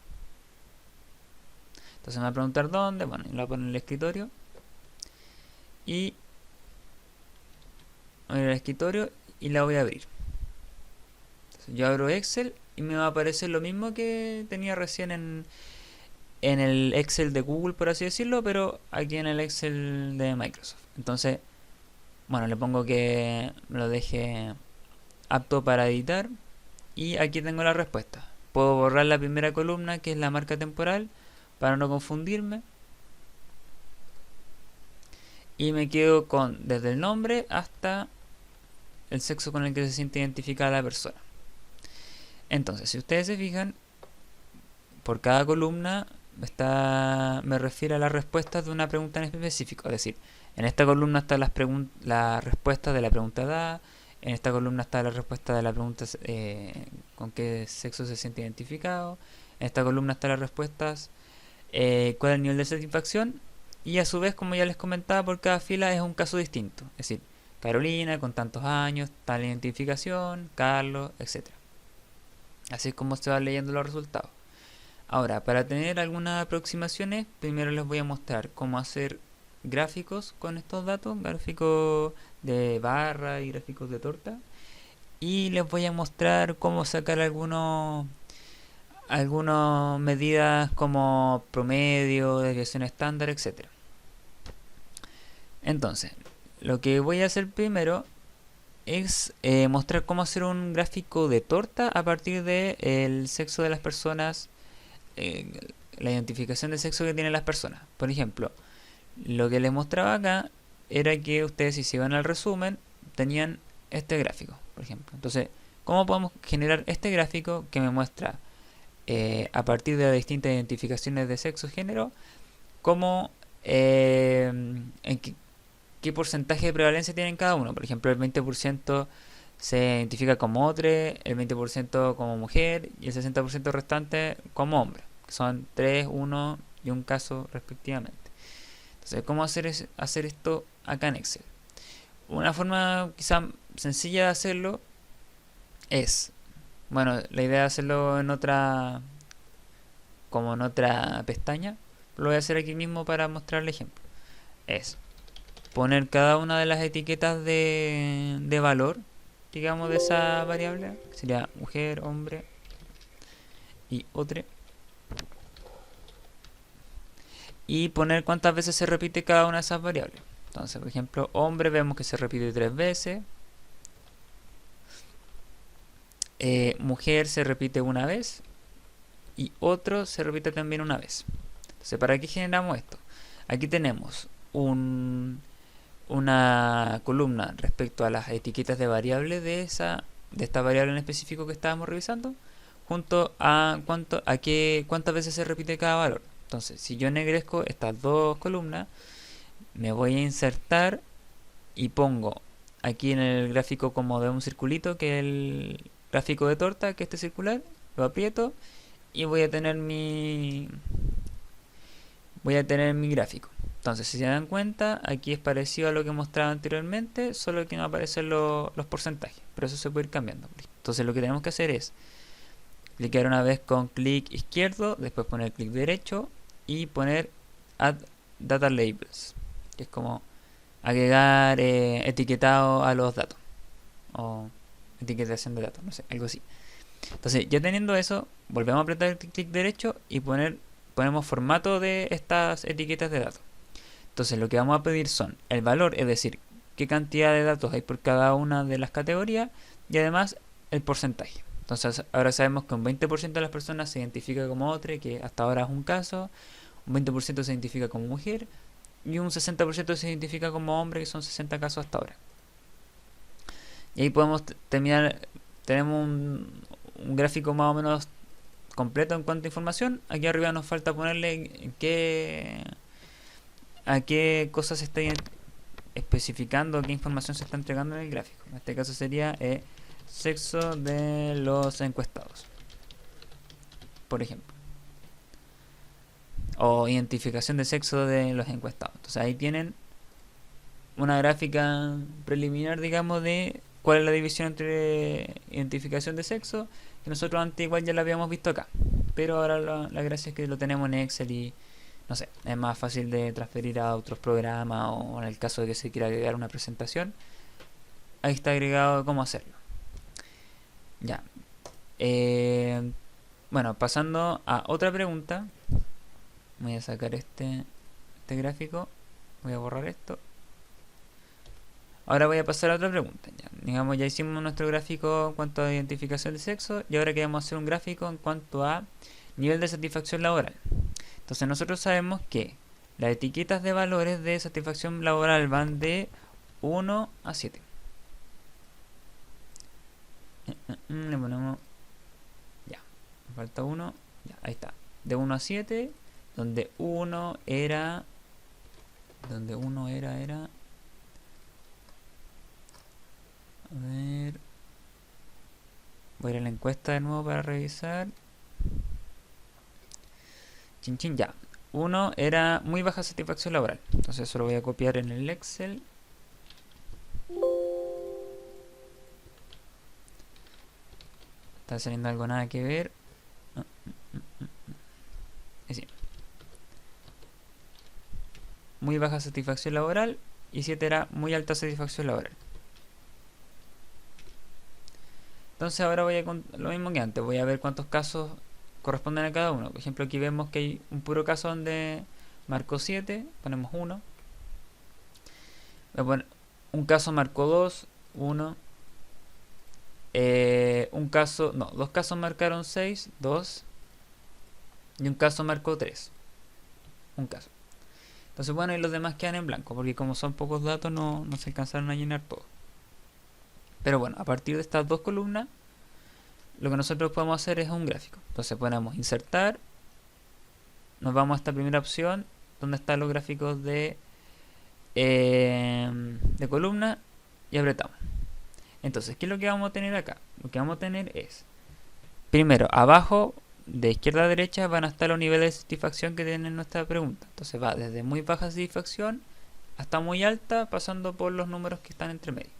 Entonces me va a preguntar dónde, bueno, lo voy a poner en el escritorio y voy a ir al escritorio y la voy a abrir. Entonces yo abro Excel y me va a aparecer lo mismo que tenía recién en el Excel de Google, por así decirlo, pero aquí en el Excel de Microsoft. Entonces, bueno, le pongo que lo deje apto para editar y aquí tengo la respuesta. Puedo borrar la primera columna, que es la marca temporal, para no confundirme, y me quedo con desde el nombre hasta el sexo con el que se siente identificada la persona. Entonces, si ustedes se fijan, por cada columna me refiere a las respuestas de una pregunta en específico. Es decir, en esta columna están las respuestas de la pregunta edad, en esta columna está la respuesta de la pregunta con qué sexo se siente identificado, en esta columna están las respuestas cuál es el nivel de satisfacción, y a su vez, como ya les comentaba, por cada fila es un caso distinto. Es decir, Carolina con tantos años, tal identificación, Carlos, etc. Así es como se van leyendo los resultados. Ahora, para tener algunas aproximaciones, primero les voy a mostrar cómo hacer gráficos con estos datos, gráficos de barra y gráficos de torta, y les voy a mostrar cómo sacar algunas medidas como promedio, desviación estándar, etc. Entonces, lo que voy a hacer primero es mostrar cómo hacer un gráfico de torta a partir del sexo de las personas, la identificación de sexo que tienen las personas. Por ejemplo, lo que les mostraba acá era que ustedes, si se iban al resumen, tenían este gráfico, por ejemplo. Entonces, ¿cómo podemos generar este gráfico que me muestra a partir de las distintas identificaciones de sexo y género cómo en qué porcentaje de prevalencia tienen cada uno? Por ejemplo, el 20% se identifica como hombre, el 20% como mujer y el 60% restante como hombre. Son 3, 1 y un caso respectivamente. Entonces, ¿cómo hacer esto acá en Excel? Una forma quizá sencilla de hacerlo es, bueno, la idea de hacerlo en otra pestaña, lo voy a hacer aquí mismo para mostrar el ejemplo. Es poner cada una de las etiquetas de valor, digamos, de esa variable, que sería mujer, hombre y otro, y poner cuántas veces se repite cada una de esas variables. Entonces, por ejemplo, hombre vemos que se repite 3 veces, mujer se repite una vez y otro se repite también una vez. Entonces, ¿para qué generamos esto? Aquí tenemos una columna respecto a las etiquetas de variable de esta variable en específico que estábamos revisando, junto a cuántas veces se repite cada valor. Entonces, si yo ennegrezco estas dos columnas, me voy a insertar y pongo aquí en el gráfico como de un circulito, que es el gráfico de torta, que es este circular, lo aprieto y voy a tener mi gráfico. Entonces, si se dan cuenta, aquí es parecido a lo que mostraba anteriormente, solo que no aparecen los porcentajes, pero eso se puede ir cambiando. Entonces, lo que tenemos que hacer es clicar una vez con clic izquierdo, después poner clic derecho y poner Add Data Labels, que es como agregar etiquetado a los datos, o etiquetación de datos, no sé, algo así. Entonces, ya teniendo eso, volvemos a apretar el clic derecho y ponemos formato de estas etiquetas de datos. Entonces, lo que vamos a pedir son el valor, es decir, qué cantidad de datos hay por cada una de las categorías, y además el porcentaje. Entonces, ahora sabemos que un 20% de las personas se identifica como hombre, que hasta ahora es un caso, un 20% se identifica como mujer y un 60% se identifica como hombre, que son 60 casos hasta ahora. Y ahí podemos terminar, tenemos un gráfico más o menos completo en cuanto a información. Aquí arriba nos falta ponerle a qué cosas se está especificando, qué información se está entregando en el gráfico. En este caso sería sexo de los encuestados, por ejemplo, o identificación de sexo de los encuestados. Entonces ahí tienen una gráfica preliminar, digamos, de cuál es la división entre identificación de sexo, que nosotros antes igual ya la habíamos visto acá, pero ahora la gracia es que lo tenemos en Excel y no sé, es más fácil de transferir a otros programas, o en el caso de que se quiera agregar una presentación, ahí está agregado cómo hacerlo. Ya. Bueno, pasando a otra pregunta. Voy a sacar este gráfico. Voy a borrar esto. Ahora voy a pasar a otra pregunta. Ya. Digamos, ya hicimos nuestro gráfico en cuanto a identificación de sexo, y ahora queremos hacer un gráfico en cuanto a nivel de satisfacción laboral. Entonces nosotros sabemos que las etiquetas de valores de satisfacción laboral van de 1 a 7. Le ponemos... Ya, me falta 1. Ya, ahí está. De 1 a 7, donde 1 era... era... A ver... Voy a ir a la encuesta de nuevo para revisar. Chin chin, ya. 1 era muy baja satisfacción laboral. Entonces eso lo voy a copiar en el Excel. Está saliendo algo nada que ver. Sí. Muy baja satisfacción laboral. Y 7 era muy alta satisfacción laboral. Entonces ahora voy a lo mismo que antes. Voy a ver cuántos casos corresponden a cada uno. Por ejemplo, aquí vemos que hay un puro caso donde marcó 7. Ponemos 1. Un caso marcó 2. 1. Dos casos marcaron 6, 2. Y un caso marcó 3. Un caso. Entonces, bueno, y los demás quedan en blanco, porque como son pocos datos no se alcanzaron a llenar todo. Pero bueno, a partir de estas dos columnas, lo que nosotros podemos hacer es un gráfico. Entonces ponemos insertar, nos vamos a esta primera opción, donde están los gráficos de columna, y apretamos. Entonces, ¿qué es lo que vamos a tener acá? Lo que vamos a tener es, primero, abajo, de izquierda a derecha, van a estar los niveles de satisfacción que tienen nuestra pregunta. Entonces va desde muy baja satisfacción hasta muy alta, pasando por los números que están entre medio.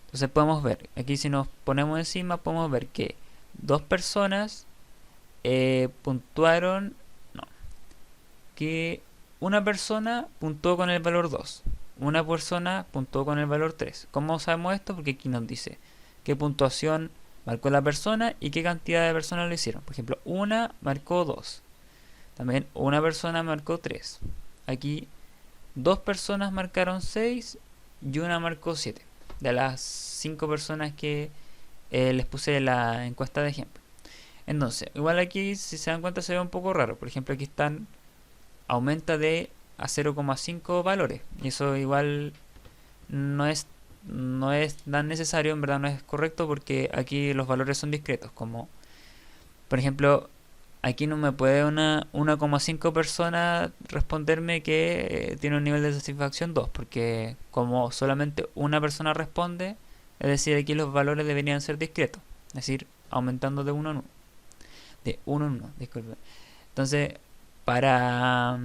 Entonces podemos ver, aquí si nos ponemos encima, podemos ver que dos personas puntuaron, que una persona puntuó con el valor 2. Una persona puntuó con el valor 3. ¿Cómo sabemos esto? Porque aquí nos dice qué puntuación marcó la persona y qué cantidad de personas lo hicieron. Por ejemplo, una marcó 2. También una persona marcó 3. Aquí dos personas marcaron 6 y una marcó 7. De las 5 personas que les puse la encuesta de ejemplo. Entonces, igual aquí, si se dan cuenta, se ve un poco raro. Por ejemplo, aquí están, aumenta de a 0,5 valores. Y eso igual no es, no es tan necesario, en verdad no es correcto porque aquí los valores son discretos. Como por ejemplo, aquí no me puede una 1,5 persona responderme que tiene un nivel de satisfacción 2 porque como solamente una persona responde, es decir, aquí los valores deberían ser discretos, es decir, aumentando de uno en uno. De uno en uno, disculpe. Entonces, para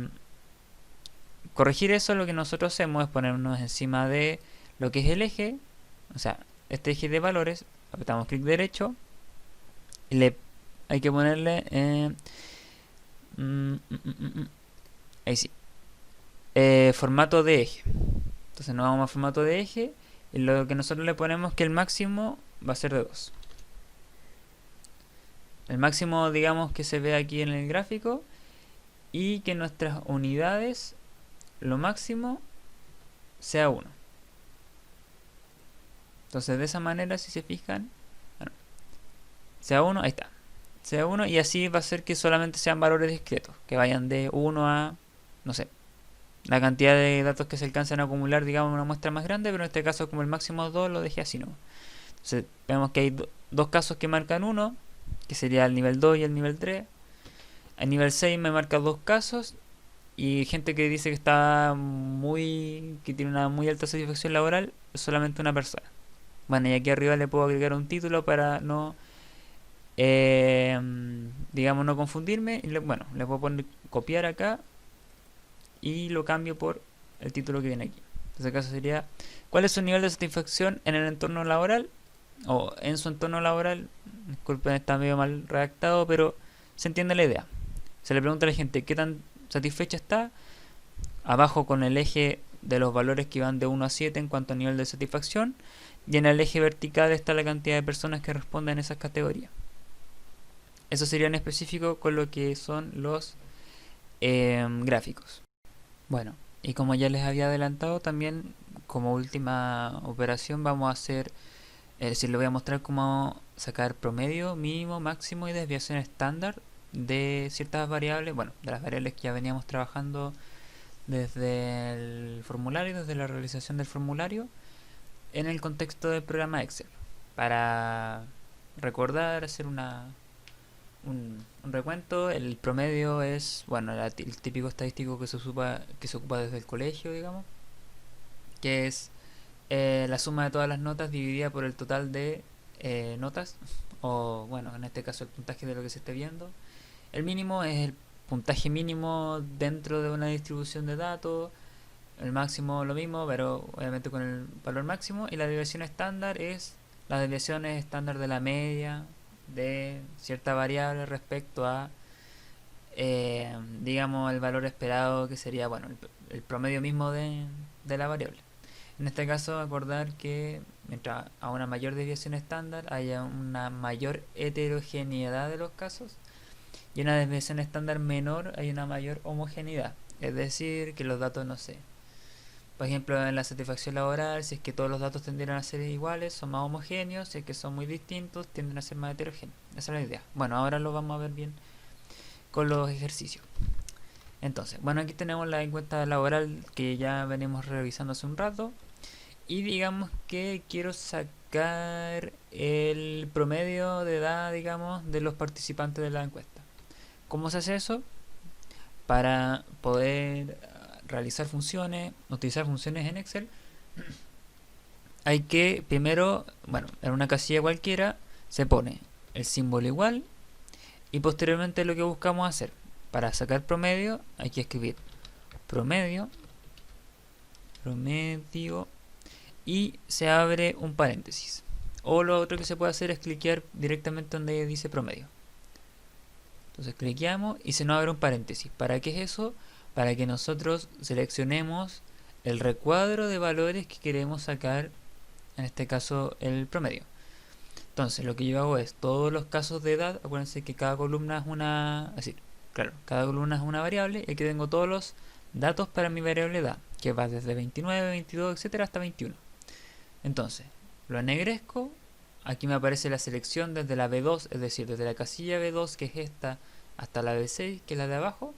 corregir eso, lo que nosotros hacemos es ponernos encima de lo que es el eje, o sea, este eje de valores, apretamos clic derecho y le hay que ponerle ahí sí, formato de eje. Entonces nos vamos a formato de eje y lo que nosotros le ponemos que el máximo va a ser de 2. El máximo, digamos, que se ve aquí en el gráfico, y que nuestras unidades, lo máximo, sea 1. Entonces de esa manera, si se fijan, bueno, sea 1, ahí está. Sea 1 y así va a ser que solamente sean valores discretos, que vayan de 1 a, no sé, la cantidad de datos que se alcanzan a acumular, digamos, una muestra más grande, pero en este caso como el máximo 2 lo dejé así, ¿no? Entonces vemos que hay dos casos que marcan 1, que sería el nivel 2 y el nivel 3. El nivel 6 me marca dos casos y gente que dice que está que tiene una muy alta satisfacción laboral es solamente una persona. Bueno, y aquí arriba le puedo agregar un título para no, digamos, no confundirme. Y bueno, le puedo poner copiar acá y lo cambio por el título que viene aquí. En este caso sería, ¿cuál es su nivel de satisfacción en el entorno laboral? O en su entorno laboral. Disculpen, está medio mal redactado, pero se entiende la idea. Se le pregunta a la gente qué tan satisfecha está. Abajo con el eje de los valores que van de 1 a 7 en cuanto a nivel de satisfacción. Y en el eje vertical está la cantidad de personas que responden a esas categorías. Eso sería en específico con lo que son los gráficos. Bueno, y como ya les había adelantado, también como última operación vamos a hacer, es decir, les voy a mostrar cómo sacar promedio, mínimo, máximo y desviación estándar de ciertas variables, bueno, de las variables que ya veníamos trabajando desde el formulario, desde la realización del formulario, en el contexto del programa Excel. Para recordar, hacer un recuento, el promedio es, bueno, el típico estadístico que se ocupa desde el colegio, digamos, que es la suma de todas las notas dividida por el total de notas, o bueno, en este caso el puntaje de lo que se esté viendo. El mínimo es el puntaje mínimo dentro de una distribución de datos. El máximo lo mismo, pero obviamente con el valor máximo. Y la desviación estándar es la desviación estándar de la media de cierta variable respecto a, digamos, el valor esperado, que sería, bueno, el promedio mismo de la variable. En este caso, acordar que mientras a una mayor desviación estándar haya una mayor heterogeneidad de los casos, y una desviación estándar menor hay una mayor homogeneidad. Es decir, que los datos, no sé, por ejemplo, en la satisfacción laboral, si es que todos los datos tendieran a ser iguales, son más homogéneos; si es que son muy distintos, tienden a ser más heterogéneos. Esa es la idea. Bueno, ahora lo vamos a ver bien con los ejercicios. Entonces, bueno, aquí tenemos la encuesta laboral que ya venimos revisando hace un rato. Y digamos que quiero sacar el promedio de edad, digamos, de los participantes de la encuesta. ¿Cómo se hace eso? Para poder realizar funciones, utilizar funciones en Excel, hay que primero, bueno, en una casilla cualquiera se pone el símbolo igual, y posteriormente lo que buscamos hacer para sacar promedio hay que escribir promedio, y se abre un paréntesis. O lo otro que se puede hacer es cliquear directamente donde dice promedio. Entonces cliqueamos y se nos abre un paréntesis. ¿Para qué es eso? Para que nosotros seleccionemos el recuadro de valores que queremos sacar, en este caso el promedio. Entonces lo que yo hago es todos los casos de edad. Acuérdense que cada columna es una, así, claro, cada columna es una variable, y aquí tengo todos los datos para mi variable edad, que va desde 29, 22, etcétera, hasta 21. Entonces lo ennegrezco. Aquí me aparece la selección desde la B2, es decir, desde la casilla B2, que es esta, hasta la B6, que es la de abajo,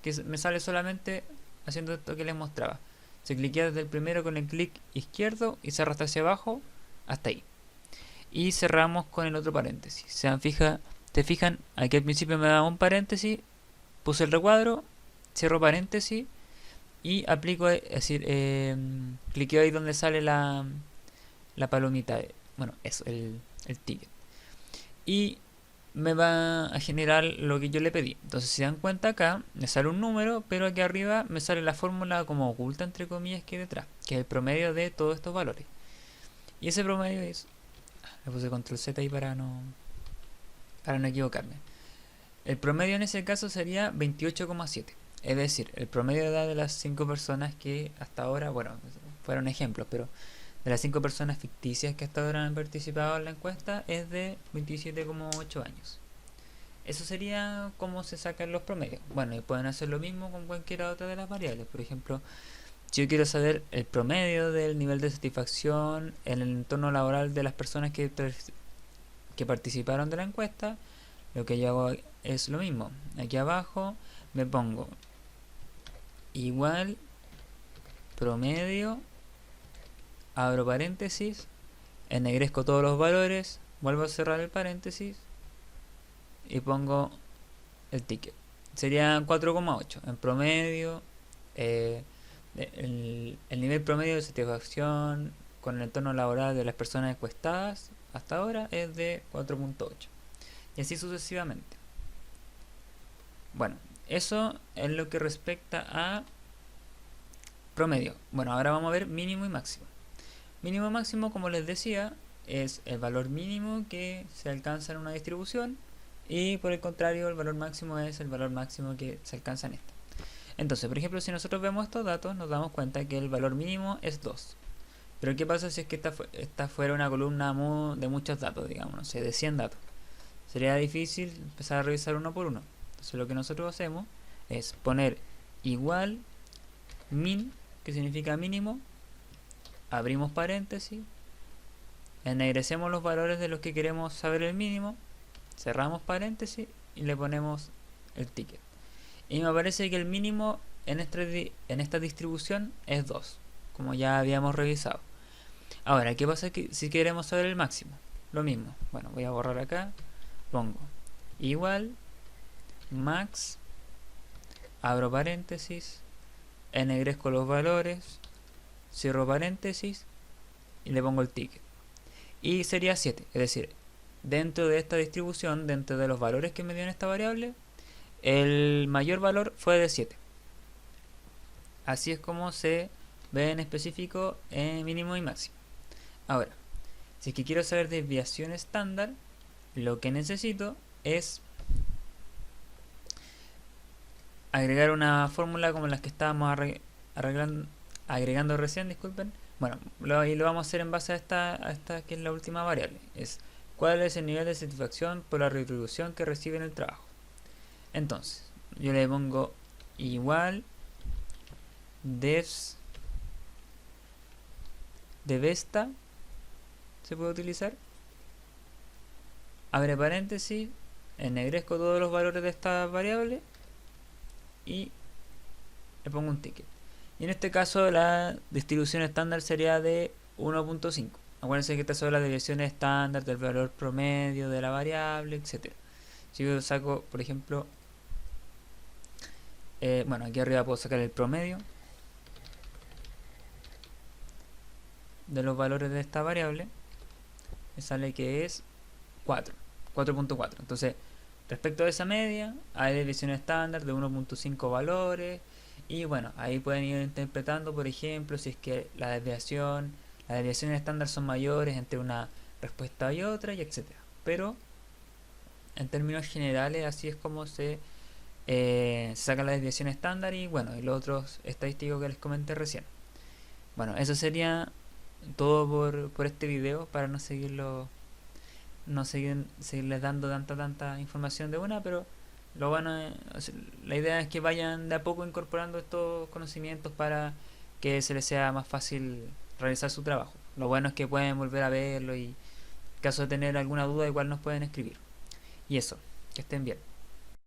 que me sale solamente haciendo esto que les mostraba. Se cliquea desde el primero con el clic izquierdo y se arrastra hacia abajo hasta ahí. Y cerramos con el otro paréntesis. Te fijan, aquí al principio me da un paréntesis, puse el recuadro, cierro paréntesis y aplico, es decir, cliqueo ahí donde sale la palomita, bueno, eso, el ticket. Y me va a generar lo que yo le pedí. Entonces, si dan cuenta, acá me sale un número, pero aquí arriba me sale la fórmula como oculta, entre comillas, que hay detrás, que es el promedio de todos estos valores. Y ese promedio es... Le puse control Z ahí para no equivocarme. El promedio en ese caso sería 28,7. Es decir, el promedio de edad de las 5 personas que hasta ahora, bueno, fueron ejemplos, pero de las 5 personas ficticias que hasta ahora han participado en la encuesta es de 27,8 años. Eso sería como se sacan los promedios. Bueno, y pueden hacer lo mismo con cualquiera otra de las variables. Por ejemplo, si yo quiero saber el promedio del nivel de satisfacción en el entorno laboral de las personas que participaron de la encuesta, lo que yo hago es lo mismo. Aquí abajo me pongo igual promedio, abro paréntesis, ennegrezco todos los valores, vuelvo a cerrar el paréntesis y pongo el ticket. Sería 4,8 en promedio. El nivel promedio de satisfacción con el entorno laboral de las personas encuestadas hasta ahora es de 4,8 y así sucesivamente. Bueno, eso es lo que respecta a promedio. Bueno, ahora vamos a ver mínimo y máximo. Mínimo y máximo, como les decía, es el valor mínimo que se alcanza en una distribución y por el contrario el valor máximo es el valor máximo que se alcanza en esta. Entonces, por ejemplo, si nosotros vemos estos datos nos damos cuenta que el valor mínimo es 2. Pero ¿qué pasa si es que esta fuera una columna de muchos datos, digamos, no sé, de 100 datos? Sería difícil empezar a revisar uno por uno. Entonces lo que nosotros hacemos es poner igual min, que significa mínimo, abrimos paréntesis, ennegrecemos los valores de los que queremos saber el mínimo, cerramos paréntesis y le ponemos el ticket. Y me parece que el mínimo en esta distribución es 2, como ya habíamos revisado. Ahora, ¿qué pasa si queremos saber el máximo? Lo mismo. Bueno, voy a borrar acá, pongo igual max, abro paréntesis, ennegrezco los valores, cierro paréntesis y le pongo el ticket. Y sería 7, es decir, dentro de esta distribución, dentro de los valores que me dio en esta variable, el mayor valor fue de 7. Así es como se ve en específico mínimo y máximo. Ahora, si es que quiero saber desviación estándar, lo que necesito es agregar una fórmula como las que estábamos agregando recién, disculpen. Bueno, y lo vamos a hacer en base a esta que es la última variable. Es cuál es el nivel de satisfacción por la retribución que recibe en el trabajo. Entonces, yo le pongo igual devesta, se puede utilizar, abre paréntesis, ennegrezco todos los valores de esta variable y le pongo un ticket. Y en este caso la distribución estándar sería de 1.5. Acuérdense que estas son las desviaciones estándar del valor promedio de la variable, etc. Si yo saco, por ejemplo, bueno, aquí arriba puedo sacar el promedio de los valores de esta variable, me sale que es 4.4. Entonces, respecto a esa media, hay desviación estándar de 1.5 valores. Y bueno, ahí pueden ir interpretando, por ejemplo, si es que las desviaciones estándar son mayores entre una respuesta y otra, y etc. Pero, en términos generales, así es como se saca la desviación estándar y bueno, y los otros estadísticos que les comenté recién. Bueno, eso sería todo por este video, para no seguirles dando tanta información de una, pero lo bueno la idea es que vayan de a poco incorporando estos conocimientos para que se les sea más fácil realizar su trabajo. Lo bueno es que pueden volver a verlo y en caso de tener alguna duda igual nos pueden escribir. Y eso, que estén bien.